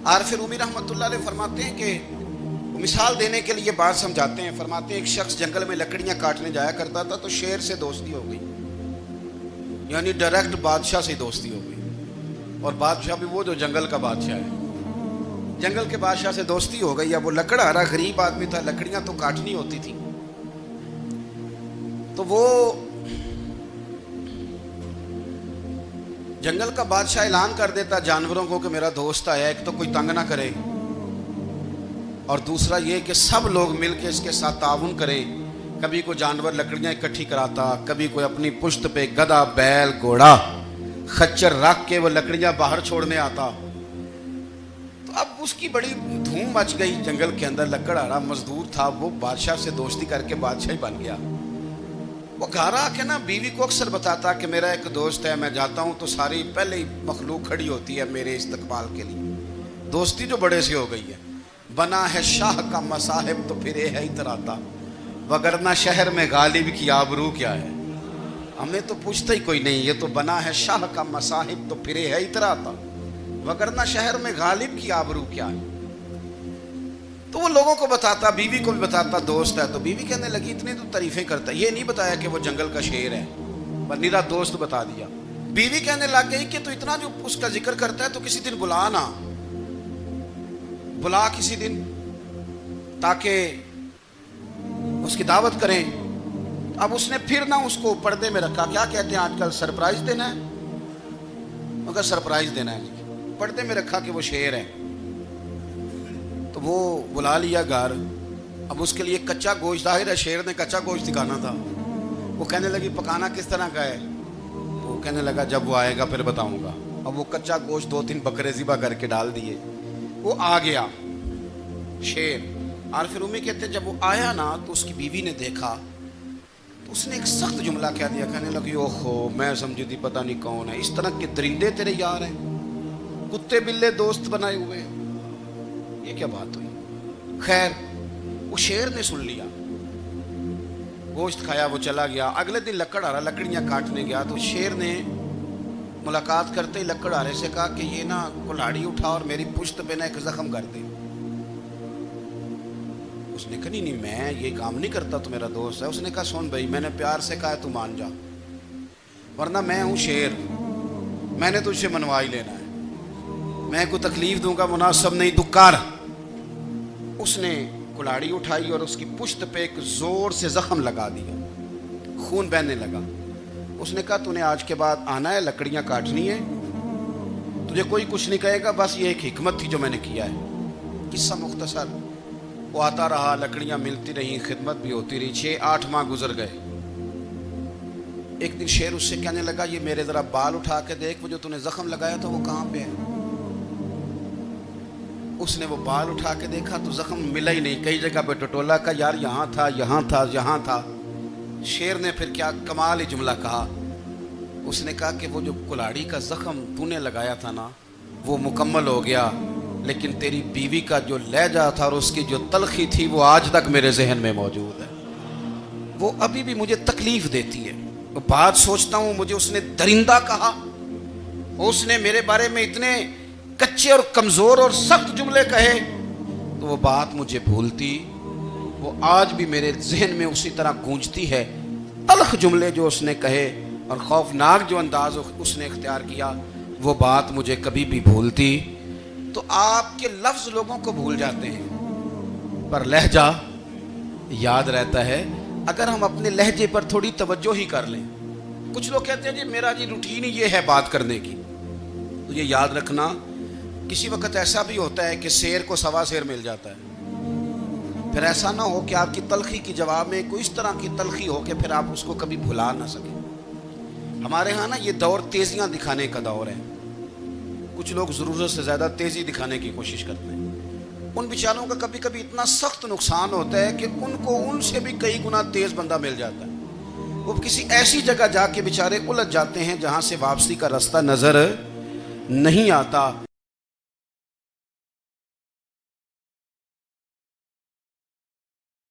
عارف رومی رحمۃ اللہ علیہ فرماتے ہیں کہ مثال دینے کے لیے بات سمجھاتے ہیں. فرماتے ہیں ایک شخص جنگل میں لکڑیاں کاٹنے جایا کرتا تھا تو شیر سے دوستی ہو گئی, یعنی ڈائریکٹ بادشاہ سے دوستی ہو گئی. اور بادشاہ بھی وہ جو جنگل کا بادشاہ ہے, جنگل کے بادشاہ سے دوستی ہو گئی. اب وہ لکڑہارا غریب آدمی تھا, لکڑیاں تو کاٹنی ہوتی تھی. تو وہ جنگل کا بادشاہ اعلان کر دیتا جانوروں کو کہ میرا دوست آیا, ایک تو کوئی تنگ نہ کرے, اور دوسرا یہ کہ سب لوگ مل کے اس کے ساتھ تعاون کریں. کبھی کوئی جانور لکڑیاں اکٹھی کراتا, کبھی کوئی اپنی پشت پہ گدھا, بیل, گھوڑا, خچر رکھ کے وہ لکڑیاں باہر چھوڑنے آتا. تو اب اس کی بڑی دھوم مچ گئی جنگل کے اندر. لکڑہارا مزدور تھا, وہ بادشاہ سے دوستی کر کے بادشاہ ہی بن گیا. وہ گھر آ کے نا بیوی کو اکثر بتاتا کہ میرا ایک دوست ہے, میں جاتا ہوں تو ساری پہلے ہی مخلوق کھڑی ہوتی ہے میرے استقبال کے لیے. دوستی جو بڑے سے ہو گئی ہے. بنا ہے شاہ کا مصاحب تو پھر ہے اتراتا, وگرنہ شہر میں غالب کی آبرو کیا ہے. ہمیں تو پوچھتا ہی کوئی نہیں, یہ تو بنا ہے شاہ کا مصاحب تو پھر ہے اتراتا, وگرنہ شہر میں غالب کی آبرو کیا ہے. تو وہ لوگوں کو بتاتا, بیوی کو بھی بتاتا دوست ہے. تو بیوی کہنے لگی اتنی تو تعریفیں کرتا ہے, یہ نہیں بتایا کہ وہ جنگل کا شیر ہے, پر نیرا دوست بتا دیا. بیوی کہنے لگ گئی کہ تو اتنا جو اس کا ذکر کرتا ہے تو کسی دن بلا نا, بلا کسی دن تاکہ اس کی دعوت کریں. اب اس نے پھر نہ اس کو پردے میں رکھا. کیا کہتے ہیں آج کل, سرپرائز دینا ہے, مگر سرپرائز دینا ہے جی. پردے میں رکھا کہ وہ شیر ہے. تو وہ بلا لیا گھر. اب اس کے لیے کچا گوشت, ظاہر ہے شیر نے کچا گوشت دکھانا تھا. وہ کہنے لگی پکانا کس طرح کا ہے. تو وہ کہنے لگا جب وہ آئے گا پھر بتاؤں گا. اب وہ کچا گوشت 2-3 بکرے ذبح کر کے ڈال دیے. وہ آ گیا شیر. عارف رومی کہتے ہیں جب وہ آیا نا تو اس کی بیوی نے دیکھا تو اس نے ایک سخت جملہ کہہ دیا. کہنے لگی اوہو, میں سمجھی تھی پتہ نہیں کون ہے, اس طرح کے درندے تیرے یار ہیں, کتے بلے دوست بنائے ہوئے ہیں, یہ کیا بات ہوئی. خیر وہ شیر نے سن لیا, گوشت کھایا, وہ چلا گیا. اگلے دن لکڑہارا لکڑیاں کاٹنے گیا تو شیر نے ملاقات کرتے ہی لکڑہارے سے کہا کہ یہ نا کلاڑی اٹھا اور میری پشت پہ نا ایک زخم کر دے. اس نے کہا نہیں میں یہ کام نہیں کرتا, تو میرا دوست ہے. اس نے کہا سن بھائی, میں نے پیار سے کہا ہے تو مان جا, ورنہ میں ہوں شیر, میں نے تجھ سے منوا ہی لینا ہے, میں کوئی تکلیف دوں گا مناسب نہیں, تو کر. اس نے کلاڑی اٹھائی اور اس کی پشت پہ ایک زور سے زخم لگا دیا, خون بہنے لگا. اس نے کہا تو نے آج کے بعد آنا ہے, لکڑیاں کاٹنی ہے, تجھے کوئی کچھ نہیں کہے گا, بس یہ ایک حکمت تھی جو میں نے کیا ہے. قصہ مختصر. وہ آتا رہا, لکڑیاں ملتی رہیں, خدمت بھی ہوتی رہی. 6-8 ماہ گزر گئے. ایک دن شیر اس سے کہنے لگا یہ میرے ذرا بال اٹھا کے دیکھ, وہ جو تو نے زخم لگایا تھا وہ کہاں پہ ہے. اس نے وہ بال اٹھا کے دیکھا تو زخم ملا ہی نہیں, کئی جگہ پہ ٹٹولا کا یار یہاں تھا, یہاں تھا, یہاں تھا. شیر نے پھر کیا کمال ہی جملہ کہا. اس نے کہا کہ وہ جو کلاڑی کا زخم تو نے لگایا تھا نا وہ مکمل ہو گیا, لیکن تیری بیوی کا جو لہجہ تھا اور اس کی جو تلخی تھی وہ آج تک میرے ذہن میں موجود ہے, وہ ابھی بھی مجھے تکلیف دیتی ہے. وہ بات سوچتا ہوں مجھے اس نے درندہ کہا, اس نے میرے بارے میں اتنے کچے اور کمزور اور سخت جملے کہے, تو وہ بات مجھے بھولتی, وہ آج بھی میرے ذہن میں اسی طرح گونجتی ہے. تلخ جملے جو اس نے کہے اور خوفناک جو انداز اس نے اختیار کیا, وہ بات مجھے کبھی بھی بھولتی. تو آپ کے لفظ لوگوں کو بھول جاتے ہیں پر لہجہ یاد رہتا ہے اگر ہم اپنے لہجے پر تھوڑی توجہ ہی کر لیں. کچھ لوگ کہتے ہیں جی میرا جی روٹین ہی یہ ہے بات کرنے کی. تو یہ یاد رکھنا کسی وقت ایسا بھی ہوتا ہے کہ شیر کو سوا شیر مل جاتا ہے. پھر ایسا نہ ہو کہ آپ کی تلخی کی جواب میں کوئی اس طرح کی تلخی ہو کہ پھر آپ اس کو کبھی بھلا نہ سکیں. ہمارے ہاں نا یہ دور تیزیاں دکھانے کا دور ہے. کچھ لوگ ضرورت سے زیادہ تیزی دکھانے کی کوشش کرتے ہیں. ان بیچاروں کا کبھی کبھی اتنا سخت نقصان ہوتا ہے کہ ان کو ان سے بھی کئی گنا تیز بندہ مل جاتا ہے. وہ کسی ایسی جگہ جا کے بیچارے الجھ جاتے ہیں جہاں سے واپسی کا راستہ نظر نہیں آتا.